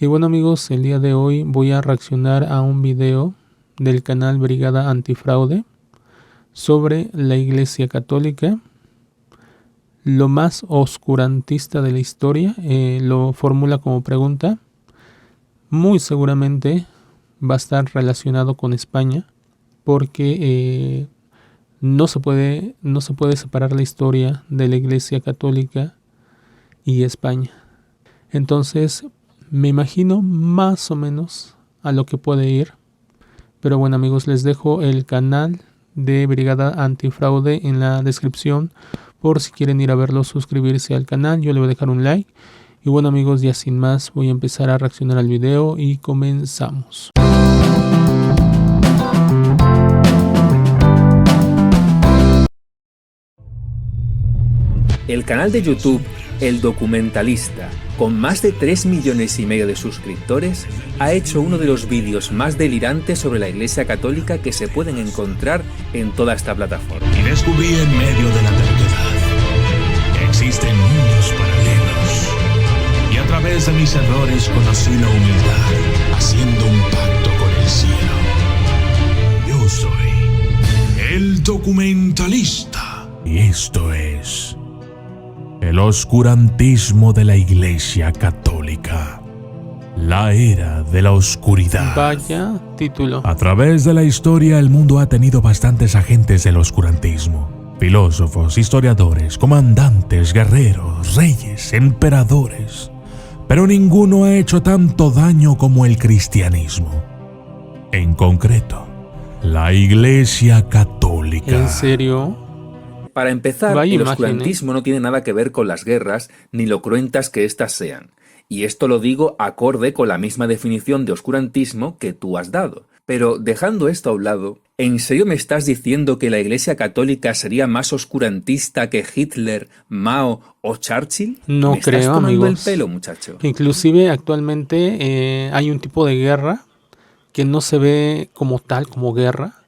Y bueno amigos, el día de hoy voy a reaccionar a un video del canal Brigada Antifraude sobre la Iglesia Católica, lo más oscurantista de la historia. Lo formula como pregunta. Muy seguramente va a estar relacionado con España, porque no se puede separar la historia de la Iglesia Católica y España. Entonces me imagino más o menos a lo que puede ir. Pero bueno amigos, les dejo el canal de Brigada Antifraude en la descripción por si quieren ir a verlo, suscribirse al canal. Yo le voy a dejar un like. Y bueno amigos, ya sin más voy a empezar a reaccionar al video y comenzamos. El canal de YouTube El Documentalista, con más de 3,5 millones de suscriptores, ha hecho uno de los vídeos más delirantes sobre la Iglesia Católica que se pueden encontrar en toda esta plataforma. Y descubrí en medio de la terquedad que existen mundos paralelos. Y a través de mis errores conocí la humildad, haciendo un pacto con el cielo. Yo soy el Documentalista. Y esto es el oscurantismo de la Iglesia Católica. La era de la oscuridad. Vaya título. A través de la historia, el mundo ha tenido bastantes agentes del oscurantismo. Filósofos, historiadores, comandantes, guerreros, reyes, emperadores. Pero ninguno ha hecho tanto daño como el cristianismo. En concreto, la Iglesia Católica. ¿En serio? Para empezar, el oscurantismo no tiene nada que ver con las guerras ni lo cruentas que éstas sean. Y esto lo digo acorde con la misma definición de oscurantismo que tú has dado. Pero dejando esto a un lado, ¿en serio me estás diciendo que la Iglesia Católica sería más oscurantista que Hitler, Mao o Churchill? No ¿Me creo, estás tomando amigos. el pelo, muchacho? Inclusive actualmente hay un tipo de guerra que no se ve como tal, como guerra,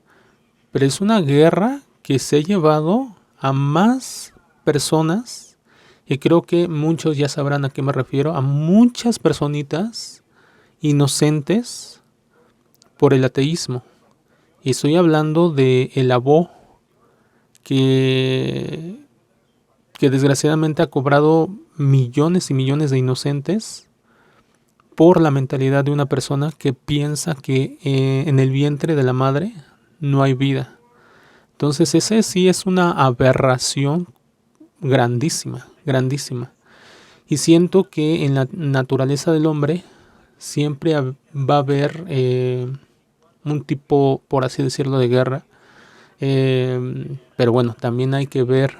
pero es una guerra que se ha llevado a más personas, y creo que muchos ya sabrán a qué me refiero, a muchas personitas inocentes por el ateísmo. Y estoy hablando de el Abó, que desgraciadamente ha cobrado millones y millones de inocentes por la mentalidad de una persona que piensa que en el vientre de la madre no hay vida. Entonces ese sí es una aberración grandísima, grandísima. Y siento que en la naturaleza del hombre siempre va a haber un tipo, por así decirlo, de guerra. Pero bueno, también hay que ver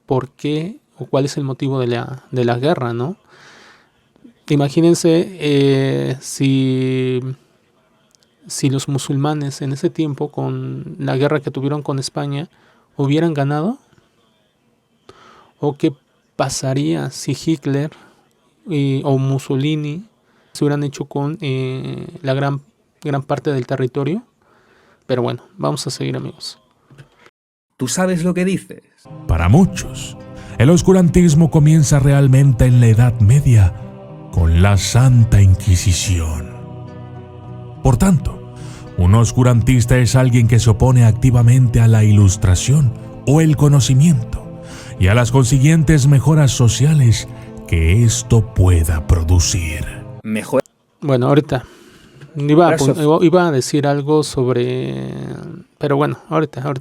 por qué o cuál es el motivo de la guerra, ¿no? Imagínense si los musulmanes en ese tiempo, con la guerra que tuvieron con España, hubieran ganado, o qué pasaría si Hitler o Mussolini se hubieran hecho con la gran parte del territorio. Pero bueno, vamos a seguir amigos. ¿Tú sabes lo que dices? Para muchos, el oscurantismo comienza realmente en la Edad Media con la Santa Inquisición. Por tanto, un oscurantista es alguien que se opone activamente a la ilustración o el conocimiento y a las consiguientes mejoras sociales que esto pueda producir. Bueno, ahorita iba a decir algo sobre... Pero bueno, ahorita.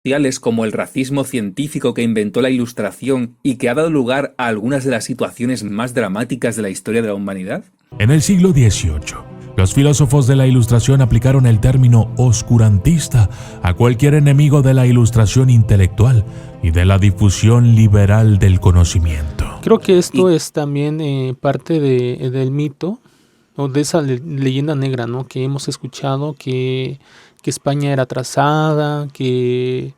Sociales como el racismo científico que inventó la Ilustración y que ha dado lugar a algunas de las situaciones más dramáticas de la historia de la humanidad. En el siglo XVIII, los filósofos de la Ilustración aplicaron el término oscurantista a cualquier enemigo de la ilustración intelectual y de la difusión liberal del conocimiento. Creo que esto es también parte del mito o de esa leyenda negra, ¿no? Que hemos escuchado que España era atrasada, que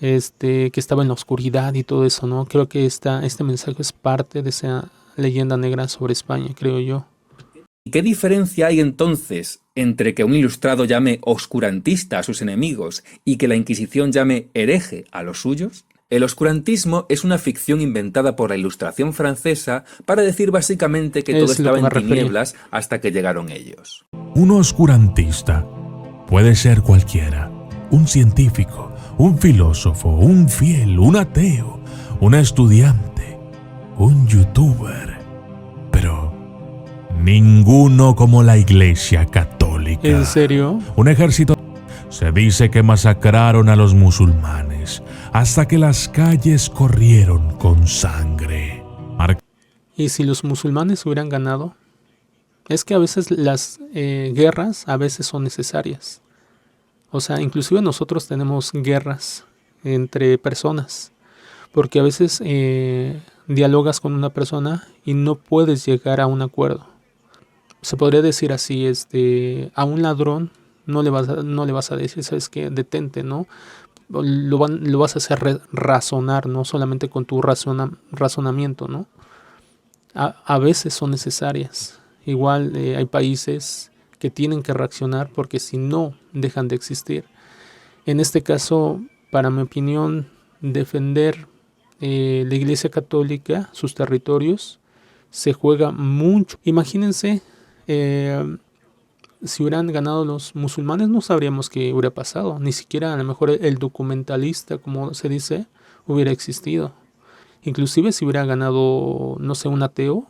estaba en la oscuridad y todo eso, ¿no? Creo que este mensaje es parte de esa leyenda negra sobre España, creo yo. ¿Qué diferencia hay entonces entre que un ilustrado llame oscurantista a sus enemigos y que la Inquisición llame hereje a los suyos? El oscurantismo es una ficción inventada por la Ilustración francesa para decir básicamente que todo estaba en tinieblas hasta que llegaron ellos. Un oscurantista puede ser cualquiera: un científico, un filósofo, un fiel, un ateo, un estudiante, un youtuber, pero ninguno como la Iglesia Católica. ¿En serio? Un ejército. Se dice que masacraron a los musulmanes hasta que las calles corrieron con sangre. ¿Y si los musulmanes hubieran ganado? Es que a veces las guerras a veces son necesarias. O sea, inclusive nosotros tenemos guerras entre personas, porque a veces dialogas con una persona y no puedes llegar a un acuerdo. Se podría decir así, a un ladrón no le vas a decir, ¿sabes qué? Detente, ¿no? Lo vas a hacer razonar, no solamente con tu razonamiento, ¿no? A veces son necesarias. Igual hay países que tienen que reaccionar porque si no, dejan de existir. En este caso, para mi opinión, defender la Iglesia Católica, sus territorios, se juega mucho. Imagínense, si hubieran ganado los musulmanes, no sabríamos qué hubiera pasado. Ni siquiera a lo mejor el documentalista, como se dice, hubiera existido. Inclusive si hubiera ganado, no sé, un ateo,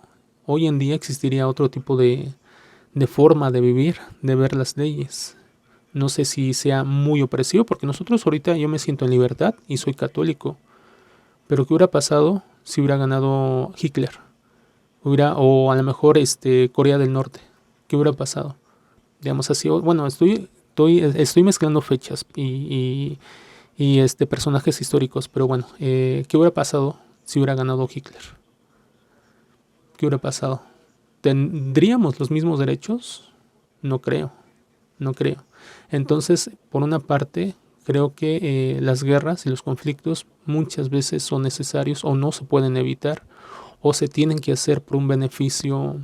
hoy en día existiría otro tipo de forma de vivir, de ver las leyes. No sé si sea muy opresivo, porque nosotros ahorita yo me siento en libertad y soy católico. Pero ¿qué hubiera pasado si hubiera ganado Hitler? O a lo mejor Corea del Norte. ¿Qué hubiera pasado? Digamos así, bueno, estoy mezclando fechas y personajes históricos, pero bueno, ¿qué hubiera pasado si hubiera ganado Hitler? ¿Qué hubiera pasado? ¿Tendríamos los mismos derechos? No creo. Entonces, por una parte, creo que las guerras y los conflictos muchas veces son necesarios o no se pueden evitar o se tienen que hacer por un beneficio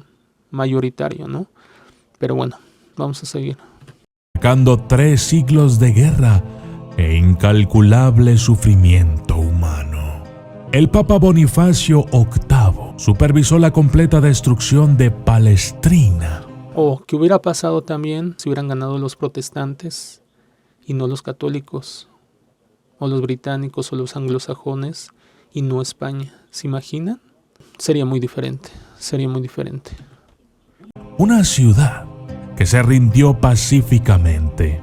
mayoritario, ¿no? Pero bueno, vamos a seguir. Marcando 3 siglos de guerra e incalculable sufrimiento humano. El Papa Bonifacio VIII supervisó la completa destrucción de Palestrina. ¿Qué hubiera pasado también si hubieran ganado los protestantes y no los católicos? O los británicos o los anglosajones y no España. ¿Se imaginan? Sería muy diferente. Una ciudad que se rindió pacíficamente.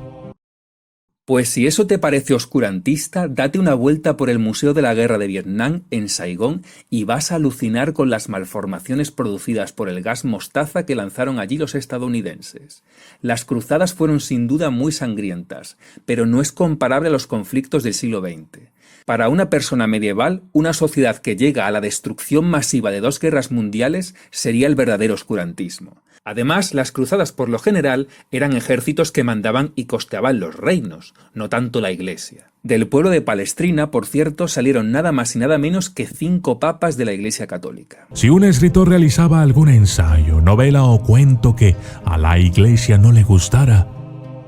Pues si eso te parece oscurantista, date una vuelta por el Museo de la Guerra de Vietnam en Saigón y vas a alucinar con las malformaciones producidas por el gas mostaza que lanzaron allí los estadounidenses. Las cruzadas fueron sin duda muy sangrientas, pero no es comparable a los conflictos del siglo XX. Para una persona medieval, una sociedad que llega a la destrucción masiva de 2 guerras mundiales sería el verdadero oscurantismo. Además, las cruzadas por lo general eran ejércitos que mandaban y costeaban los reinos, no tanto la Iglesia. Del pueblo de Palestrina, por cierto, salieron nada más y nada menos que 5 papas de la Iglesia Católica. Si un escritor realizaba algún ensayo, novela o cuento que a la Iglesia no le gustara,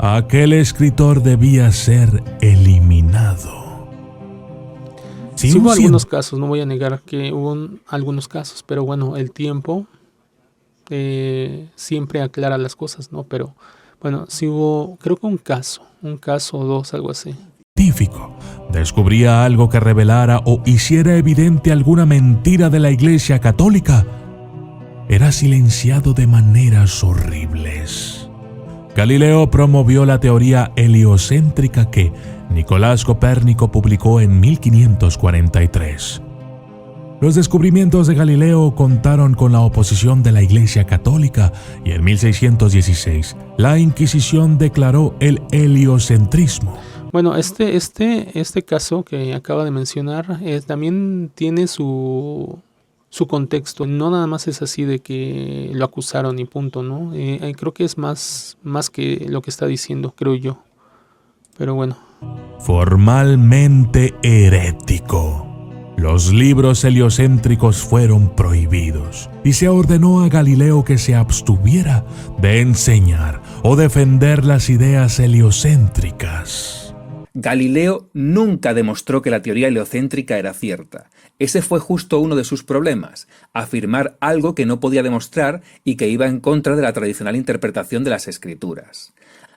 aquel escritor debía ser eliminado. Sí hubo algunos casos, no voy a negar que hubo algunos casos, pero bueno, el tiempo siempre aclara las cosas, ¿no? Pero bueno, sí hubo, creo que un caso o 2, algo así. Científico descubría algo que revelara o hiciera evidente alguna mentira de la Iglesia Católica, era silenciado de maneras horribles. Galileo promovió la teoría heliocéntrica que Nicolás Copérnico publicó en 1543. Los descubrimientos de Galileo contaron con la oposición de la Iglesia Católica y en 1616 la Inquisición declaró el heliocentrismo. Bueno, este caso que acaba de mencionar también tiene su contexto. No nada más es así de que lo acusaron y punto, ¿no? Creo que es más que lo que está diciendo, creo yo. Pero bueno. Formalmente herético. Los libros heliocéntricos fueron prohibidos y se ordenó a Galileo que se abstuviera de enseñar o defender las ideas heliocéntricas. Galileo nunca demostró que la teoría heliocéntrica era cierta. Ese fue justo uno de sus problemas, afirmar algo que no podía demostrar y que iba en contra de la tradicional interpretación de las escrituras.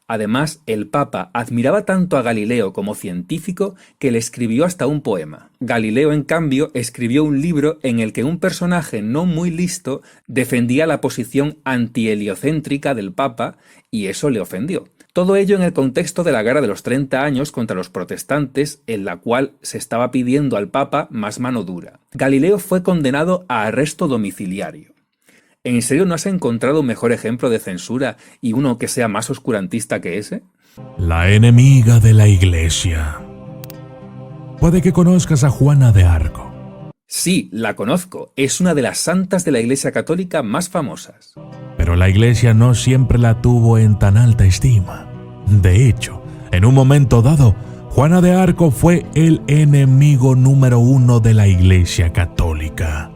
Además, el Papa admiraba tanto a Galileo como científico que le escribió hasta un poema. Galileo, en cambio, escribió un libro en el que un personaje no muy listo defendía la posición anti-heliocéntrica del Papa y eso le ofendió. Todo ello en el contexto de la Guerra de los 30 años contra los protestantes, en la cual se estaba pidiendo al Papa más mano dura. Galileo fue condenado a arresto domiciliario. ¿En serio no has encontrado un mejor ejemplo de censura y uno que sea más oscurantista que ese? La enemiga de la Iglesia. Puede que conozcas a Juana de Arco. Sí, la conozco. Es una de las santas de la Iglesia Católica más famosas. Pero la Iglesia no siempre la tuvo en tan alta estima. De hecho, en un momento dado, Juana de Arco fue el enemigo número 1 de la Iglesia Católica.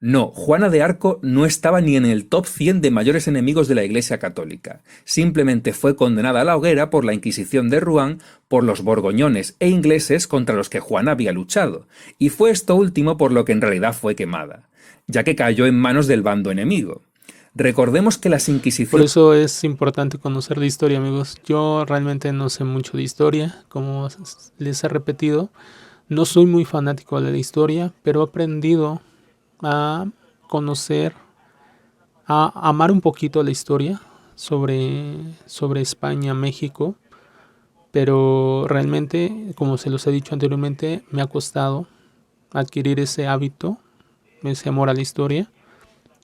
No, Juana de Arco no estaba ni en el top 100 de mayores enemigos de la Iglesia Católica. Simplemente fue condenada a la hoguera por la Inquisición de Rouen por los borgoñones e ingleses contra los que Juana había luchado, y fue esto último por lo que en realidad fue quemada, ya que cayó en manos del bando enemigo. Recordemos que las inquisiciones... Por eso es importante conocer la historia, amigos. Yo realmente no sé mucho de historia, como les he repetido. No soy muy fanático de la historia, pero he aprendido a conocer, a amar un poquito la historia sobre España, México. Pero realmente, como se los he dicho anteriormente, me ha costado adquirir ese hábito, ese amor a la historia.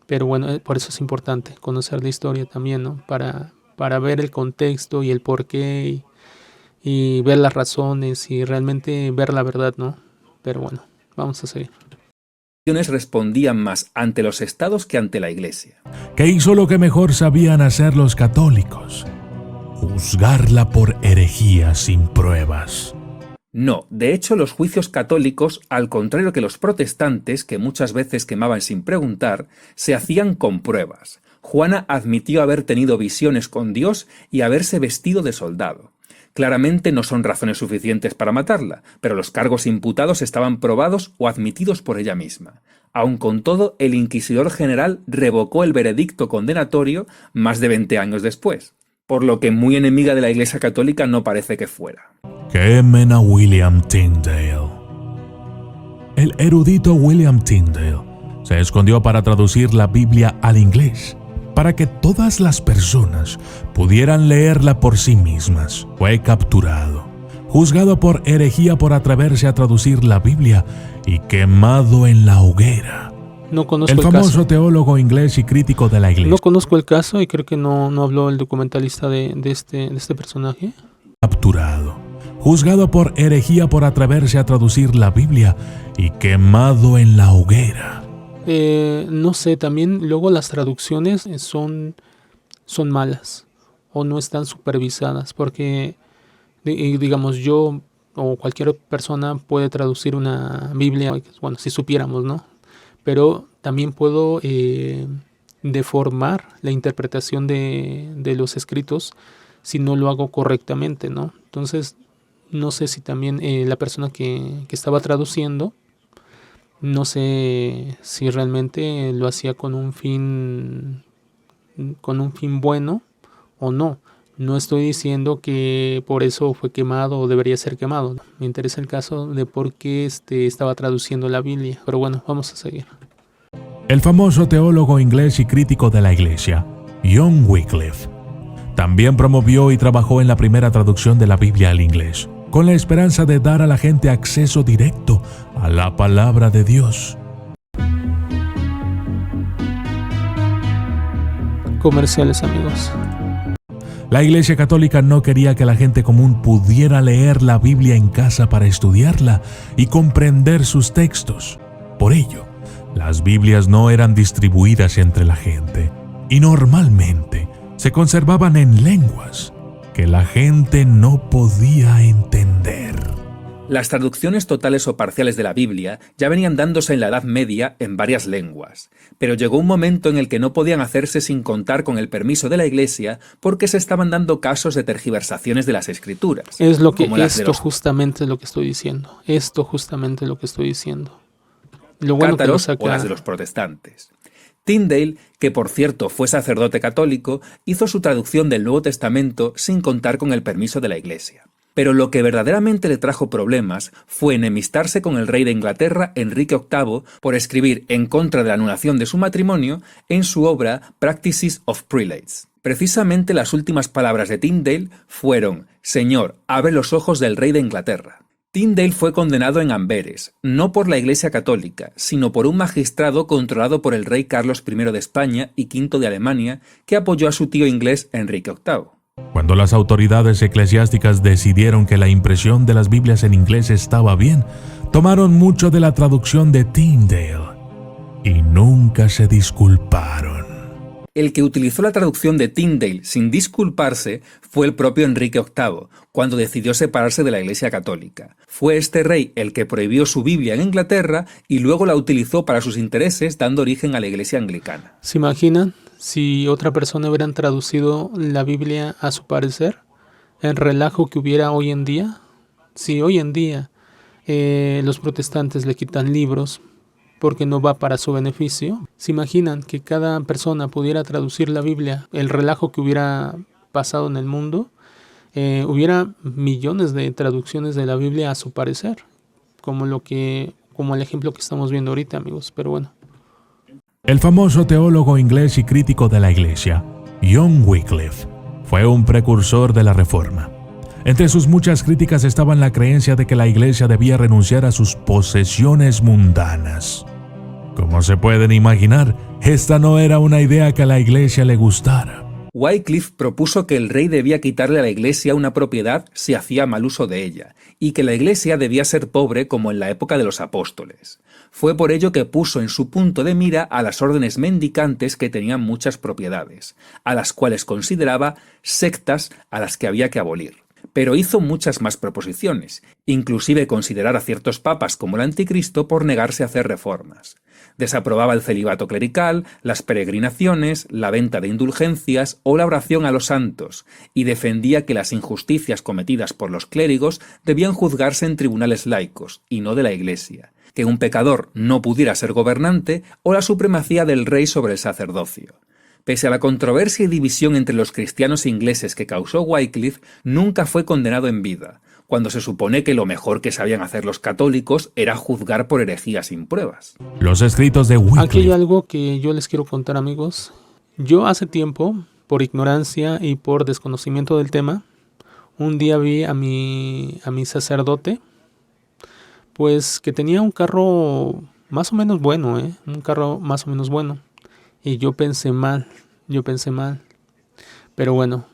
Pero bueno, por eso es importante conocer la historia también, ¿no? Para ver el contexto y el porqué y ver las razones y realmente ver la verdad, ¿no? Pero bueno, vamos a seguir. Respondían más ante los estados que ante la Iglesia. ¿Qué hizo lo que mejor sabían hacer los católicos? Juzgarla por herejía sin pruebas. No, de hecho los juicios católicos, al contrario que los protestantes, que muchas veces quemaban sin preguntar, se hacían con pruebas. Juana admitió haber tenido visiones con Dios y haberse vestido de soldado. Claramente no son razones suficientes para matarla, pero los cargos imputados estaban probados o admitidos por ella misma. Aun con todo, el inquisidor general revocó el veredicto condenatorio más de 20 años después, por lo que muy enemiga de la Iglesia Católica no parece que fuera. Quemen a William Tyndale. El erudito William Tyndale se escondió para traducir la Biblia al inglés, para que todas las personas pudieran leerla por sí mismas. Fue capturado, juzgado por herejía por atreverse a traducir la Biblia y quemado en la hoguera. No conozco el famoso teólogo inglés y crítico de la Iglesia. No conozco el caso y creo que no habló el documentalista de este personaje. Capturado, juzgado por herejía por atreverse a traducir la Biblia y quemado en la hoguera. No sé, también luego las traducciones son malas o no están supervisadas, porque digamos yo o cualquier persona puede traducir una Biblia, bueno, si supiéramos, ¿no? Pero también puedo deformar la interpretación de los escritos si no lo hago correctamente, ¿no? Entonces, no sé si también la persona que estaba traduciendo, no sé si realmente lo hacía con un fin bueno o no. No estoy diciendo que por eso fue quemado o debería ser quemado. Me interesa el caso de por qué estaba traduciendo la Biblia. Pero bueno, vamos a seguir. El famoso teólogo inglés y crítico de la Iglesia, John Wycliffe, también promovió y trabajó en la primera traducción de la Biblia al inglés, con la esperanza de dar a la gente acceso directo a la palabra de Dios. Comerciales, amigos. La Iglesia Católica no quería que la gente común pudiera leer la Biblia en casa para estudiarla y comprender sus textos. Por ello, las Biblias no eran distribuidas entre la gente y normalmente se conservaban en lenguas que la gente no podía entender. Las traducciones totales o parciales de la Biblia ya venían dándose en la Edad Media en varias lenguas, pero llegó un momento en el que no podían hacerse sin contar con el permiso de la Iglesia porque se estaban dando casos de tergiversaciones de las Escrituras. Es lo que justamente es lo que estoy diciendo. Esto justamente es lo que estoy diciendo. Lo bueno que lo saca... o las de los protestantes. Tyndale, que por cierto fue sacerdote católico, hizo su traducción del Nuevo Testamento sin contar con el permiso de la Iglesia. Pero lo que verdaderamente le trajo problemas fue enemistarse con el rey de Inglaterra, Enrique VIII, por escribir en contra de la anulación de su matrimonio en su obra Practices of Prelates. Precisamente las últimas palabras de Tyndale fueron: «Señor, abre los ojos del rey de Inglaterra». Tyndale fue condenado en Amberes, no por la Iglesia Católica, sino por un magistrado controlado por el rey Carlos I de España y V de Alemania, que apoyó a su tío inglés Enrique VIII. Cuando las autoridades eclesiásticas decidieron que la impresión de las Biblias en inglés estaba bien, tomaron mucho de la traducción de Tyndale y nunca se disculparon. El que utilizó la traducción de Tyndale sin disculparse fue el propio Enrique VIII, cuando decidió separarse de la Iglesia Católica. Fue este rey el que prohibió su Biblia en Inglaterra y luego la utilizó para sus intereses, dando origen a la Iglesia Anglicana. ¿Se imaginan si otra persona hubieran traducido la Biblia a su parecer? El relajo que hubiera hoy en día. Si hoy en día los protestantes le quitan libros porque no va para su beneficio, ¿se imaginan que cada persona pudiera traducir la Biblia? El relajo que hubiera pasado en el mundo, hubiera millones de traducciones de la Biblia a su parecer, como el ejemplo que estamos viendo ahorita, amigos. Pero bueno. El famoso teólogo inglés y crítico de la Iglesia, John Wycliffe, fue un precursor de la Reforma. Entre sus muchas críticas estaban la creencia de que la Iglesia debía renunciar a sus posesiones mundanas. Como se pueden imaginar, esta no era una idea que a la Iglesia le gustara. Wycliffe propuso que el rey debía quitarle a la Iglesia una propiedad si hacía mal uso de ella, y que la Iglesia debía ser pobre como en la época de los apóstoles. Fue por ello que puso en su punto de mira a las órdenes mendicantes que tenían muchas propiedades, a las cuales consideraba sectas a las que había que abolir. Pero hizo muchas más proposiciones, inclusive considerar a ciertos papas como el anticristo por negarse a hacer reformas. Desaprobaba el celibato clerical, las peregrinaciones, la venta de indulgencias o la oración a los santos, y defendía que las injusticias cometidas por los clérigos debían juzgarse en tribunales laicos, y no de la Iglesia, que un pecador no pudiera ser gobernante o la supremacía del rey sobre el sacerdocio. Pese a la controversia y división entre los cristianos ingleses que causó Wycliffe, nunca fue condenado en vida, cuando se supone que lo mejor que sabían hacer los católicos era juzgar por herejía sin pruebas. Los escritos de Wycliffe. Aquí hay algo que yo les quiero contar, amigos. Yo hace tiempo, por ignorancia y por desconocimiento del tema, un día vi a mi sacerdote, pues que tenía un carro más o menos bueno, un carro más o menos bueno. Y yo pensé mal. Pero bueno,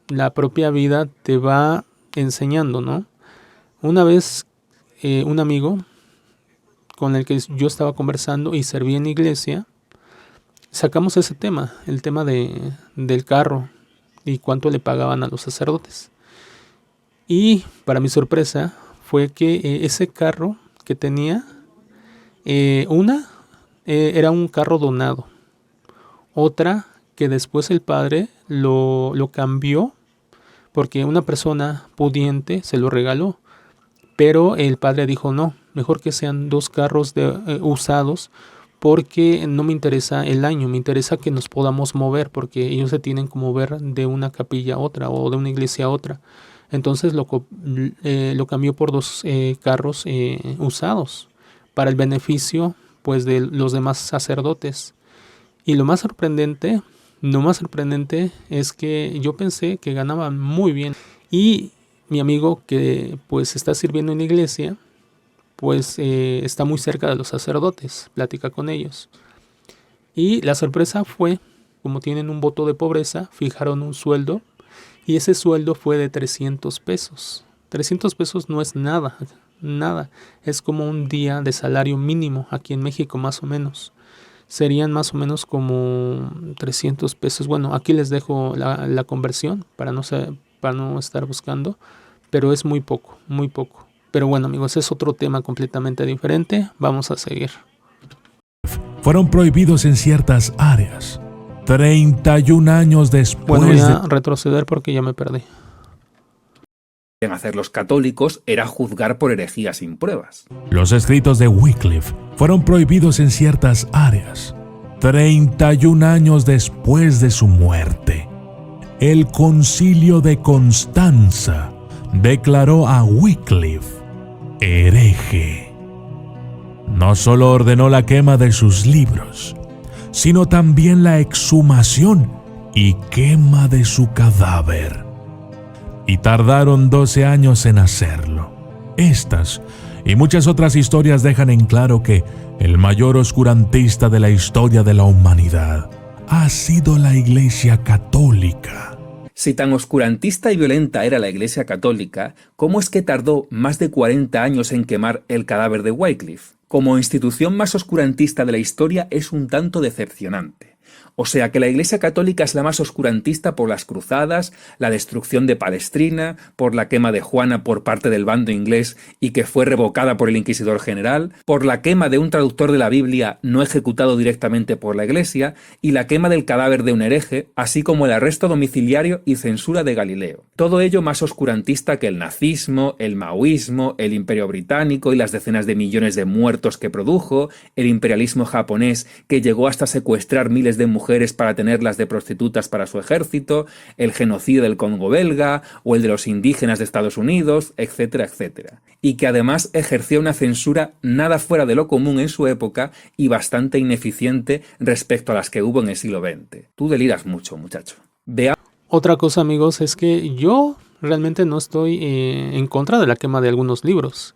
la propia vida te va enseñando, ¿no? Una vez, un amigo con el que yo estaba conversando y serví en iglesia, sacamos ese tema, el tema del carro y cuánto le pagaban a los sacerdotes. Y para mi sorpresa fue que ese carro que tenía, era un carro donado. Otra que después el padre lo cambió porque una persona pudiente se lo regaló. Pero el padre dijo no, mejor que sean 2 carros usados porque no me interesa el año, me interesa que nos podamos mover porque ellos se tienen que mover de una capilla a otra o de una iglesia a otra. Entonces lo cambió por 2 carros usados para el beneficio pues de los demás sacerdotes. Y lo más sorprendente es que yo pensé que ganaba muy bien. Y mi amigo que pues está sirviendo en la iglesia, pues está muy cerca de los sacerdotes, platica con ellos. Y la sorpresa fue, como tienen un voto de pobreza, fijaron un sueldo y ese sueldo fue de 300 pesos. 300 pesos no es nada. Es como un día de salario mínimo aquí en México más o menos. Serían más o menos como 300 pesos. Bueno, aquí les dejo la conversión para no estar buscando, pero es muy poco. Pero bueno, amigos, es otro tema completamente diferente. Vamos a seguir. Fueron prohibidos en ciertas áreas. 31 años después. Bueno, voy a retroceder porque ya me perdí. En hacer los católicos era juzgar por herejía sin pruebas. Los escritos de Wycliffe fueron prohibidos en ciertas áreas. 31 años después de su muerte, el Concilio de Constanza declaró a Wycliffe hereje. No solo ordenó la quema de sus libros, sino también la exhumación y quema de su cadáver. Y tardaron 12 años en hacerlo. Estas y muchas otras historias dejan en claro que el mayor oscurantista de la historia de la humanidad ha sido la Iglesia Católica. Si tan oscurantista y violenta era la Iglesia Católica, ¿cómo es que tardó más de 40 años en quemar el cadáver de Wycliffe? Como institución más oscurantista de la historia es un tanto decepcionante. O sea que la Iglesia Católica es la más oscurantista por las cruzadas, la destrucción de Palestrina, por la quema de Juana por parte del bando inglés y que fue revocada por el Inquisidor General, por la quema de un traductor de la Biblia no ejecutado directamente por la Iglesia y la quema del cadáver de un hereje, así como el arresto domiciliario y censura de Galileo. Todo ello más oscurantista que el nazismo, el maoísmo, el Imperio Británico y las decenas de millones de muertos que produjo, el imperialismo japonés que llegó hasta secuestrar miles de mujeres para tenerlas de prostitutas para su ejército, el genocidio del Congo belga o el de los indígenas de Estados Unidos, etcétera, etcétera. Y que además ejerció una censura nada fuera de lo común en su época y bastante ineficiente respecto a las que hubo en el siglo XX. Tú deliras mucho, muchacho. Otra cosa, amigos, es que yo realmente no estoy en contra de la quema de algunos libros.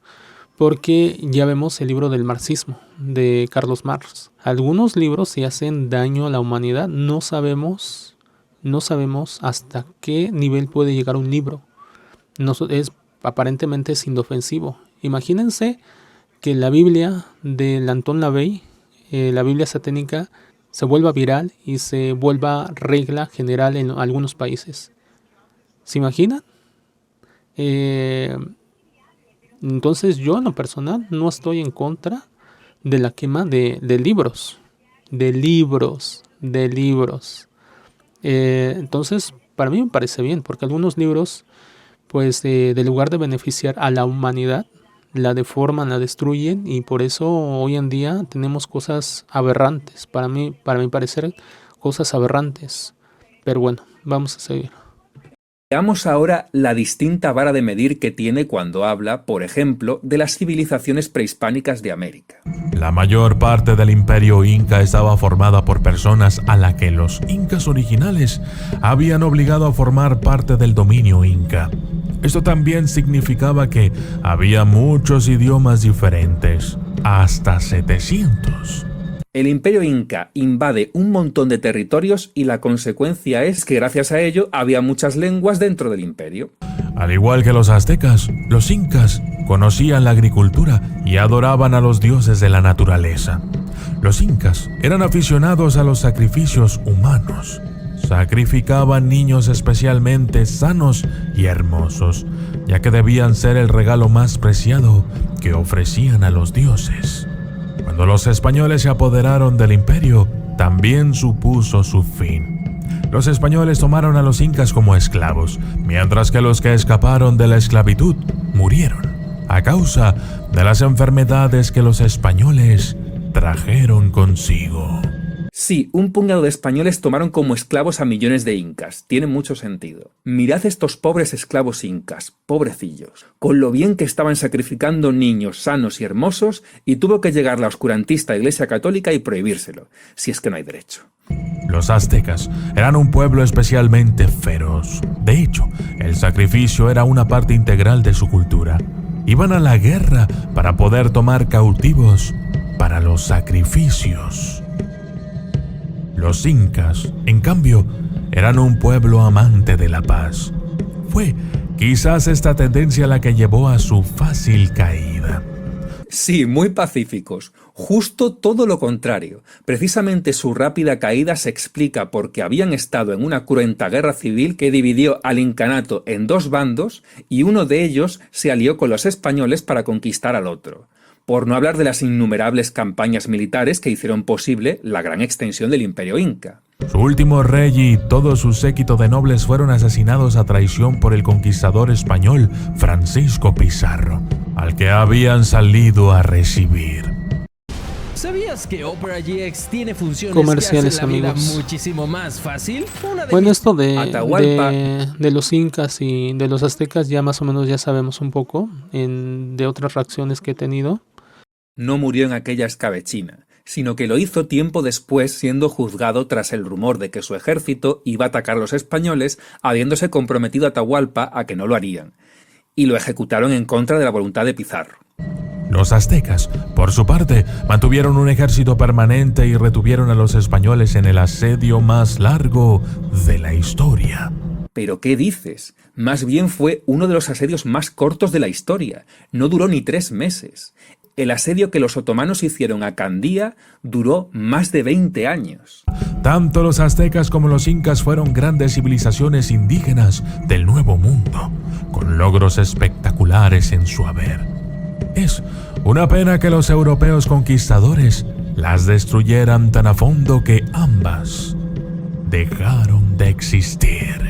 Porque ya vemos el libro del marxismo de Carlos Marx. Algunos libros sí hacen daño a la humanidad. No sabemos hasta qué nivel puede llegar un libro. Aparentemente es inofensivo. Imagínense que la Biblia de Anton LaVey, la Biblia satánica, se vuelva viral y se vuelva regla general en algunos países. ¿Se imaginan? Entonces yo en lo personal no estoy en contra de la quema de libros. Entonces para mí me parece bien, porque algunos libros, pues de lugar de beneficiar a la humanidad, la deforman, la destruyen, y por eso hoy en día tenemos cosas aberrantes. Para mi parecer, cosas aberrantes. Pero bueno, vamos a seguir. Veamos ahora la distinta vara de medir que tiene cuando habla, por ejemplo, de las civilizaciones prehispánicas de América. La mayor parte del imperio inca estaba formada por personas a las que los incas originales habían obligado a formar parte del dominio inca. Esto también significaba que había muchos idiomas diferentes, hasta 700. El imperio inca invade un montón de territorios y la consecuencia es que gracias a ello había muchas lenguas dentro del imperio. Al igual que los aztecas, los incas conocían la agricultura y adoraban a los dioses de la naturaleza. Los incas eran aficionados a los sacrificios humanos. Sacrificaban niños especialmente sanos y hermosos, ya que debían ser el regalo más preciado que ofrecían a los dioses. Cuando los españoles se apoderaron del imperio, también supuso su fin. Los españoles tomaron a los incas como esclavos, mientras que los que escaparon de la esclavitud murieron a causa de las enfermedades que los españoles trajeron consigo. Sí, un puñado de españoles tomaron como esclavos a millones de incas. Tiene mucho sentido. Mirad estos pobres esclavos incas, pobrecillos, con lo bien que estaban sacrificando niños sanos y hermosos, y tuvo que llegar la oscurantista Iglesia Católica y prohibírselo, si es que no hay derecho. Los aztecas eran un pueblo especialmente feroz. De hecho, el sacrificio era una parte integral de su cultura. Iban a la guerra para poder tomar cautivos para los sacrificios. Los incas, en cambio, eran un pueblo amante de la paz. Fue quizás esta tendencia la que llevó a su fácil caída. Sí, muy pacíficos. Justo todo lo contrario. Precisamente su rápida caída se explica porque habían estado en una cruenta guerra civil que dividió al incanato en dos bandos y uno de ellos se alió con los españoles para conquistar al otro. Por no hablar de las innumerables campañas militares que hicieron posible la gran extensión del Imperio Inca. Su último rey y todo su séquito de nobles fueron asesinados a traición por el conquistador español Francisco Pizarro, al que habían salido a recibir. ¿Sabías que Opera GX tiene funciones comerciales, que hacen la amigos, vida muchísimo más fácil? Bueno, esto Atahualpa. de los incas y de los aztecas ya más o menos ya sabemos un poco de otras reacciones que he tenido. No murió en aquella escabechina, sino que lo hizo tiempo después siendo juzgado tras el rumor de que su ejército iba a atacar a los españoles, habiéndose comprometido a Atahualpa a que no lo harían, y lo ejecutaron en contra de la voluntad de Pizarro. Los aztecas, por su parte, mantuvieron un ejército permanente y retuvieron a los españoles en el asedio más largo de la historia. ¿Pero qué dices? Más bien fue uno de los asedios más cortos de la historia. No duró ni 3 meses. El asedio que los otomanos hicieron a Candía duró más de 20 años. Tanto los aztecas como los incas fueron grandes civilizaciones indígenas del Nuevo Mundo, con logros espectaculares en su haber. Es una pena que los europeos conquistadores las destruyeran tan a fondo que ambas dejaron de existir.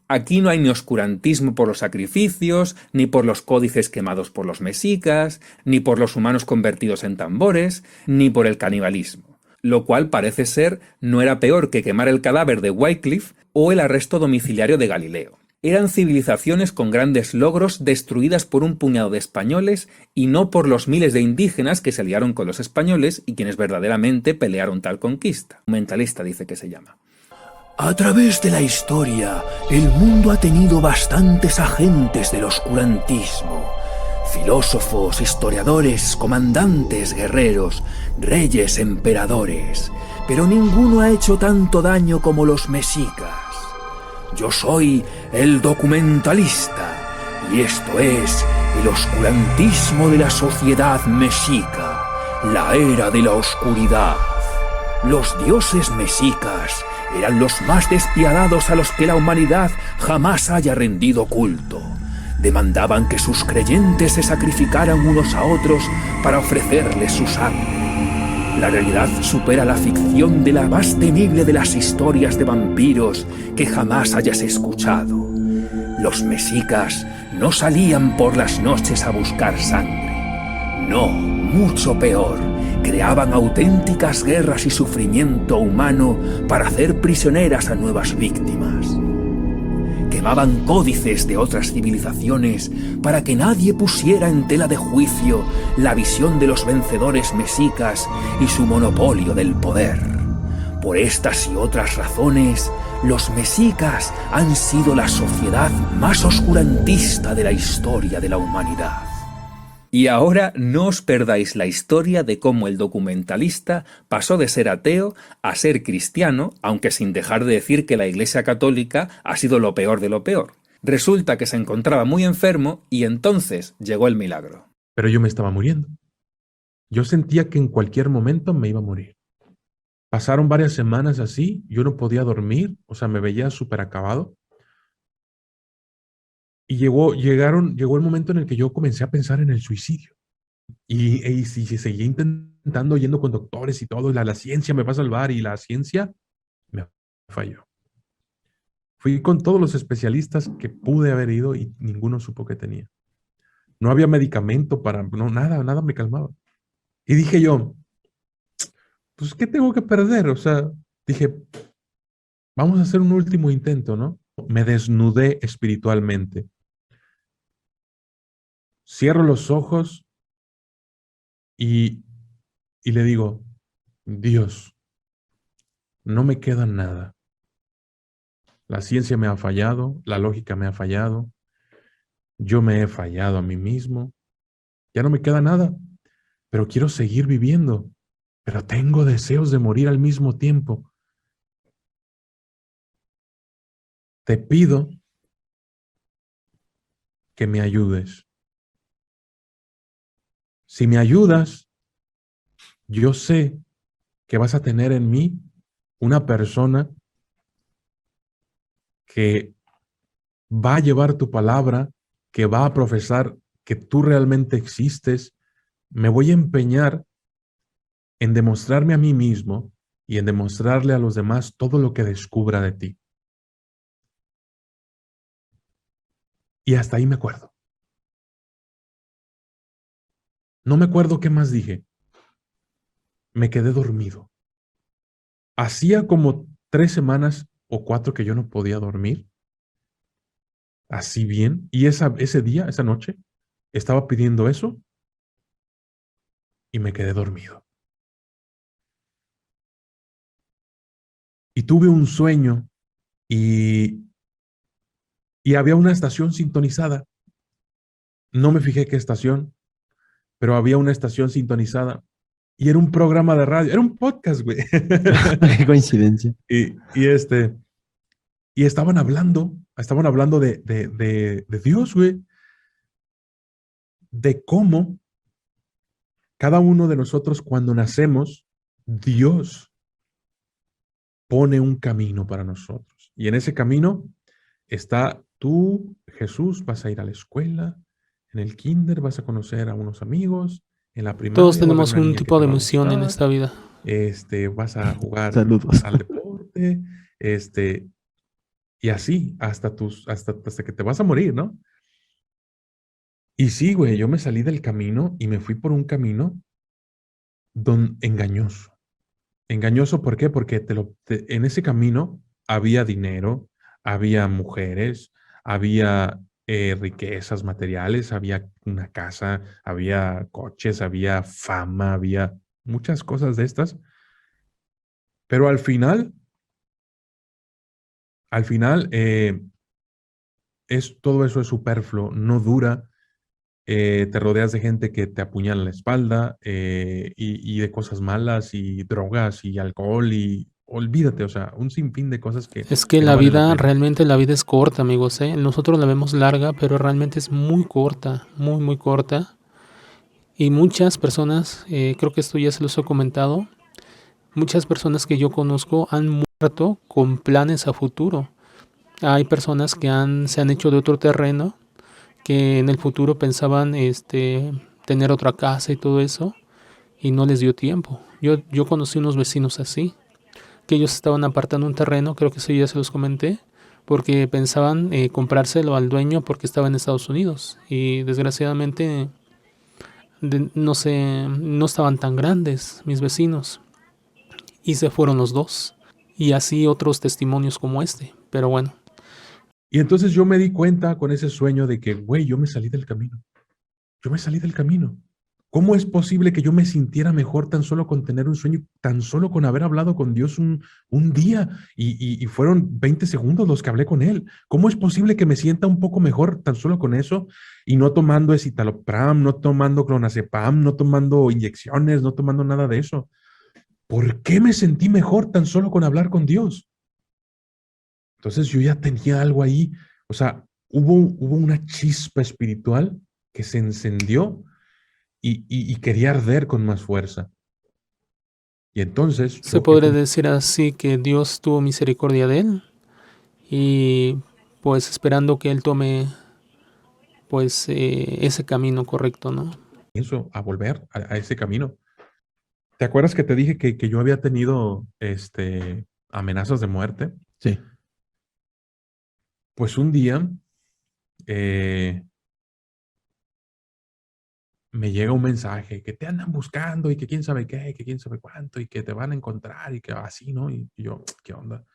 Aquí no hay ni oscurantismo por los sacrificios, ni por los códices quemados por los mexicas, ni por los humanos convertidos en tambores, ni por el canibalismo, lo cual parece ser no era peor que quemar el cadáver de Wycliffe o el arresto domiciliario de Galileo. Eran civilizaciones con grandes logros destruidas por un puñado de españoles y no por los miles de indígenas que se aliaron con los españoles y quienes verdaderamente pelearon tal conquista. Un mentalista dice que se llama. A través de la historia, el mundo ha tenido bastantes agentes del oscurantismo. Filósofos, historiadores, comandantes, guerreros, reyes, emperadores. Pero ninguno ha hecho tanto daño como los mexicas. Yo soy el documentalista, y esto es el oscurantismo de la sociedad mexica, la era de la oscuridad. Los dioses mexicas eran los más despiadados a los que la humanidad jamás haya rendido culto. Demandaban que sus creyentes se sacrificaran unos a otros para ofrecerles su sangre. La realidad supera la ficción de la más temible de las historias de vampiros que jamás hayas escuchado. Los mexicas no salían por las noches a buscar sangre. No, mucho peor, creaban auténticas guerras y sufrimiento humano para hacer prisioneras a nuevas víctimas. Quemaban códices de otras civilizaciones para que nadie pusiera en tela de juicio la visión de los vencedores mexicas y su monopolio del poder. Por estas y otras razones, los mexicas han sido la sociedad más oscurantista de la historia de la humanidad. Y ahora no os perdáis la historia de cómo el documentalista pasó de ser ateo a ser cristiano, aunque sin dejar de decir que la Iglesia Católica ha sido lo peor de lo peor. Resulta que se encontraba muy enfermo y entonces llegó el milagro. Pero yo me estaba muriendo. Yo sentía que en cualquier momento me iba a morir. Pasaron varias semanas así, yo no podía dormir, o sea, me veía súper acabado. Y llegó el momento en el que yo comencé a pensar en el suicidio. Y si seguía intentando, yendo con doctores y todo, y la ciencia me va a salvar, y la ciencia me falló. Fui con todos los especialistas que pude haber ido y ninguno supo que tenía. No había medicamento nada me calmaba. Y dije yo, pues, ¿qué tengo que perder? O sea, dije, vamos a hacer un último intento, ¿no? Me desnudé espiritualmente. Cierro los ojos y le digo, Dios, no me queda nada. La ciencia me ha fallado, la lógica me ha fallado, yo me he fallado a mí mismo, ya no me queda nada, pero quiero seguir viviendo, pero tengo deseos de morir al mismo tiempo. Te pido que me ayudes. Si me ayudas, yo sé que vas a tener en mí una persona que va a llevar tu palabra, que va a profesar que tú realmente existes. Me voy a empeñar en demostrarme a mí mismo y en demostrarle a los demás todo lo que descubra de ti. Y hasta ahí me acuerdo. No me acuerdo qué más dije. Me quedé dormido. Hacía como 3 semanas o 4 que yo no podía dormir. Así bien. Y ese día, esa noche, estaba pidiendo eso y me quedé dormido. Y tuve un sueño y, y había una estación sintonizada. No me fijé qué estación, pero había una estación sintonizada y era un programa de radio, era un podcast, güey. Qué coincidencia. Y estaban hablando de Dios, güey, de cómo cada uno de nosotros cuando nacemos, Dios pone un camino para nosotros. Y en ese camino está tú, Jesús, vas a ir a la escuela, en el kinder vas a conocer a unos amigos, en la primaria Todos va a haber tenemos una un niña que tipo te de va a misión en gustar, esta vida. vas a jugar Saludos. al deporte, y así hasta que te vas a morir, ¿no? Y sí, güey, yo me salí del camino y me fui por un camino engañoso. Engañoso, ¿por qué? Porque en ese camino había dinero, había mujeres, había riquezas materiales, había una casa, había coches, había fama, había muchas cosas de estas. Pero al final, todo eso es superfluo, no dura. Te rodeas de gente que te apuñala la espalda, y de cosas malas y drogas y alcohol y olvídate, o sea, un sinfín de cosas Es que que no la valen la vida, pena. realmente la vida es corta, amigos, ¿eh? Nosotros la vemos larga, pero realmente es muy corta, muy, muy corta. Y muchas personas, creo que esto ya se los he comentado, muchas personas que yo conozco han muerto con planes a futuro. Hay personas que se han hecho de otro terreno, que en el futuro pensaban tener otra casa y todo eso, y no les dio tiempo. Yo conocí unos vecinos así, que ellos estaban apartando un terreno, creo que eso ya se los comenté, porque pensaban comprárselo al dueño porque estaba en Estados Unidos. Y desgraciadamente no sé, no estaban tan grandes mis vecinos. Y se fueron los dos. Y así otros testimonios como este. Pero bueno. Y entonces yo me di cuenta con ese sueño de que, güey, yo me salí del camino. Yo me salí del camino. ¿Cómo es posible que yo me sintiera mejor tan solo con tener un sueño, tan solo con haber hablado con Dios un día y fueron 20 segundos los que hablé con Él? ¿Cómo es posible que me sienta un poco mejor tan solo con eso y no tomando escitalopram, no tomando clonazepam, no tomando inyecciones, no tomando nada de eso? ¿Por qué me sentí mejor tan solo con hablar con Dios? Entonces yo ya tenía algo ahí, o sea, hubo una chispa espiritual que se encendió y quería arder con más fuerza. Y entonces Se yo, podría decir así que Dios tuvo misericordia de él. Y pues esperando que él tome pues ese camino correcto, ¿no? comienzo a volver a ese camino. ¿Te acuerdas que te dije que yo había tenido amenazas de muerte? Sí. Pues un día me llega un mensaje que te andan buscando y que quién sabe qué, que quién sabe cuánto y que te van a encontrar y que así, ¿no? Y yo, ¿qué onda?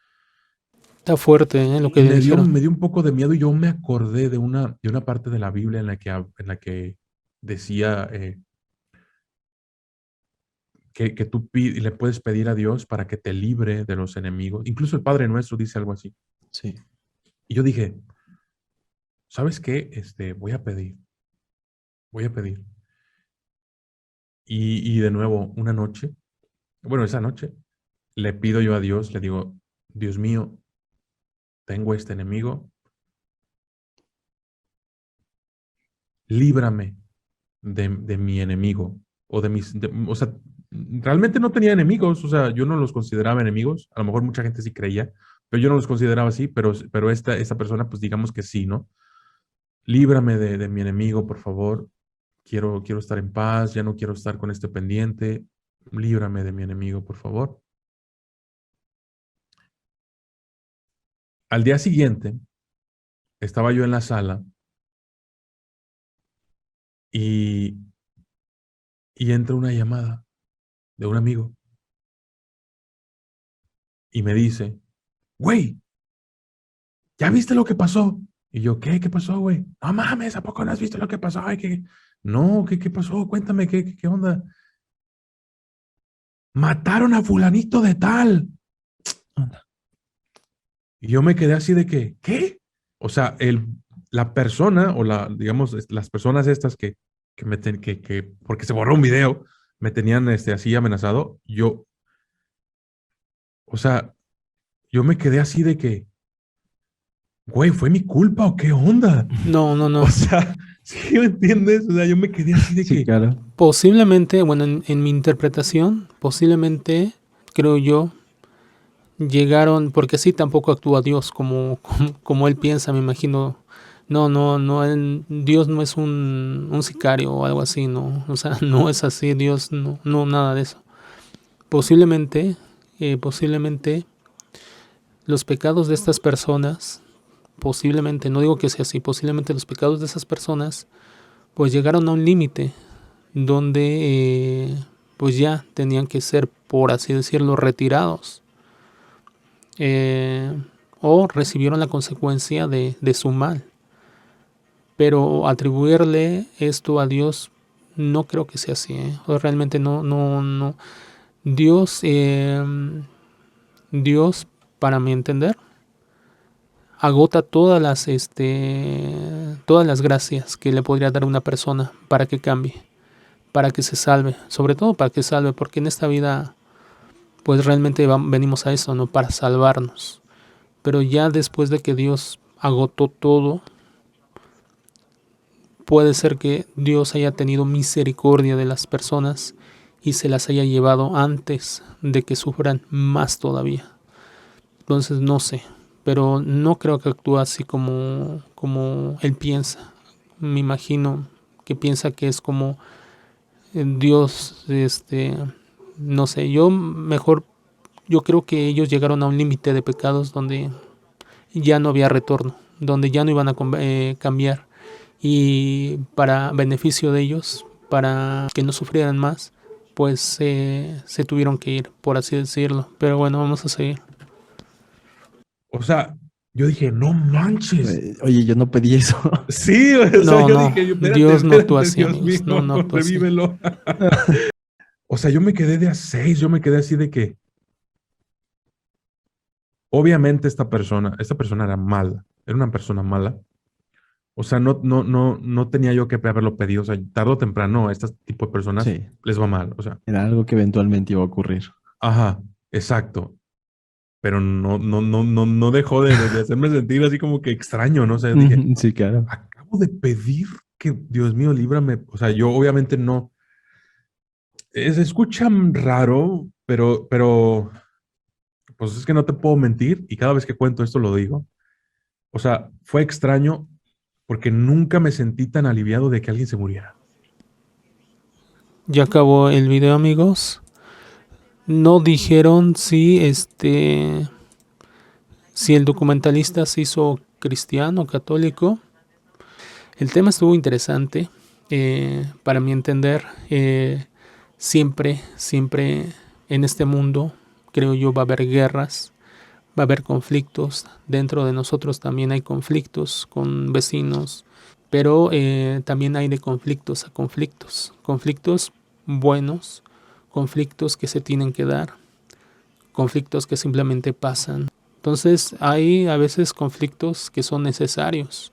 Está fuerte, lo que Y le dijeron. me dio un poco de miedo y yo me acordé de una parte de la Biblia en la que decía que tú le puedes pedir a Dios para que te libre de los enemigos. Incluso el Padre Nuestro dice algo así. Sí. Y yo dije, ¿sabes qué? Voy a pedir. Y de nuevo, esa noche, le pido yo a Dios, le digo, Dios mío, tengo este enemigo, líbrame de mi enemigo, o sea, realmente no tenía enemigos, o sea, yo no los consideraba enemigos, a lo mejor mucha gente sí creía, pero yo no los consideraba así, pero esta persona, pues digamos que sí, ¿no? Líbrame de mi enemigo, por favor, quiero estar en paz, ya no quiero estar con este pendiente, líbrame de mi enemigo, por favor. Al día siguiente, estaba yo en la sala y, y entra una llamada de un amigo y me dice, güey, ¿ya viste lo que pasó? Y yo, ¿qué pasó, güey? No mames, ¿a poco no has visto lo que pasó? Ay, No, ¿qué pasó? Cuéntame, ¿qué onda? Mataron a fulanito de tal. Y yo me quedé así de que, ¿qué? O sea, la persona o digamos, las personas estas porque se borró un video, me tenían así amenazado. O sea, yo me quedé así de que, güey, ¿fue mi culpa o qué onda? No. O sea, ¿sí me entiendes? O sea, yo me quedé así de Sí, que, claro. Posiblemente, bueno, en mi interpretación, posiblemente, creo yo, llegaron, porque así tampoco actúa Dios como él piensa, me imagino. No, Dios no es un sicario o algo así, no, o sea, no es así, Dios no, nada de eso. Posiblemente los pecados de estas personas, posiblemente, no digo que sea así, posiblemente los pecados de esas personas, pues llegaron a un límite donde pues ya tenían que ser, por así decirlo, retirados. O recibieron la consecuencia de su mal. Pero atribuirle esto a Dios no creo que sea así, ¿eh? O realmente no. Dios, Dios, para mi entender, agota todas las gracias que le podría dar una persona para que cambie, para que se salve, sobre todo para que salve, porque en esta vida pues realmente venimos a eso, ¿no? Para salvarnos. Pero ya después de que Dios agotó todo, puede ser que Dios haya tenido misericordia de las personas y se las haya llevado antes de que sufran más todavía. Entonces no sé, pero no creo que actúe así como él piensa. Me imagino que piensa que es como Dios, no sé, yo creo que ellos llegaron a un límite de pecados donde ya no había retorno, donde ya no iban a cambiar, y para beneficio de ellos, para que no sufrieran más, pues se tuvieron que ir, por así decirlo. Pero bueno, vamos a seguir. o sea, yo dije, no manches. Oye, yo no pedí eso. Sí, o sea, No, yo no, dije, espérate, Dios no actúa así, Dios amigos. mío, No actúa así. revívelo. O sea, yo me quedé de a 6, yo me quedé así de que, obviamente esta persona era mala, era una persona mala. O sea, no tenía yo que haberlo pedido. O sea, tarde o temprano a este tipo de personas Sí, les va mal. O sea, era algo que eventualmente iba a ocurrir. ajá, exacto. Pero no dejó de hacerme sentir así como que extraño, ¿no? O sea, dije, Sí, claro. acabo de pedir que, Dios mío, líbrame. O sea, yo obviamente no. Se escucha raro, pero pues es que no te puedo mentir y cada vez que cuento esto lo digo. O sea, fue extraño porque nunca me sentí tan aliviado de que alguien se muriera. Ya acabó el video, amigos. No dijeron si el documentalista se hizo cristiano, católico. El tema estuvo interesante, para mi entender. Siempre en este mundo, creo yo, va a haber guerras, va a haber conflictos. Dentro de nosotros también hay conflictos con vecinos, pero también hay de conflictos a conflictos. Conflictos buenos, conflictos que se tienen que dar, conflictos que simplemente pasan. Entonces hay a veces conflictos que son necesarios.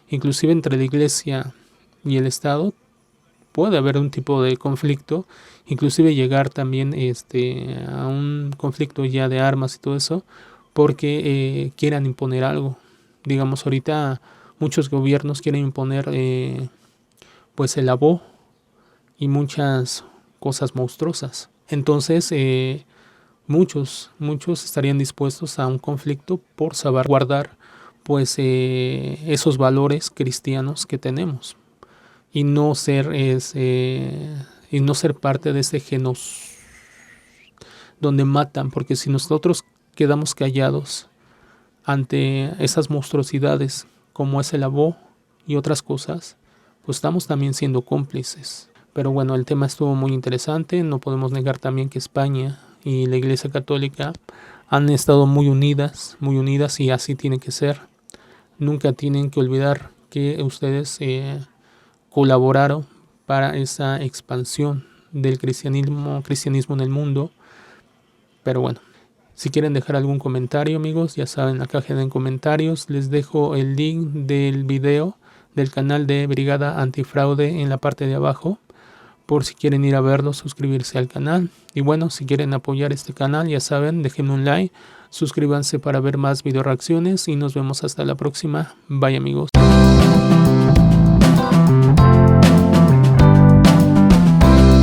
Inclusive entre la iglesia y el Estado puede haber un tipo de conflicto, inclusive llegar también a un conflicto ya de armas y todo eso, porque quieran imponer algo. Digamos, ahorita muchos gobiernos quieren imponer pues el aborto y muchas cosas monstruosas. Entonces, muchos estarían dispuestos a un conflicto por salvaguardar pues esos valores cristianos que tenemos y no ser parte de este genocidio donde matan, porque si nosotros quedamos callados ante esas monstruosidades como es el aborto y otras cosas, pues estamos también siendo cómplices. Pero bueno, el tema estuvo muy interesante. No podemos negar también que España y la Iglesia Católica han estado muy unidas y así tiene que ser. Nunca tienen que olvidar que ustedes colaboraron para esa expansión del cristianismo en el mundo. Pero bueno, si quieren dejar algún comentario, amigos, ya saben, en la caja de comentarios les dejo el link del video del canal de Brigada Antifraude en la parte de abajo, por si quieren ir a verlo, suscribirse al canal. Y bueno, si quieren apoyar este canal, ya saben, déjenme un like, suscríbanse para ver más video reacciones y nos vemos hasta la próxima. Bye, amigos.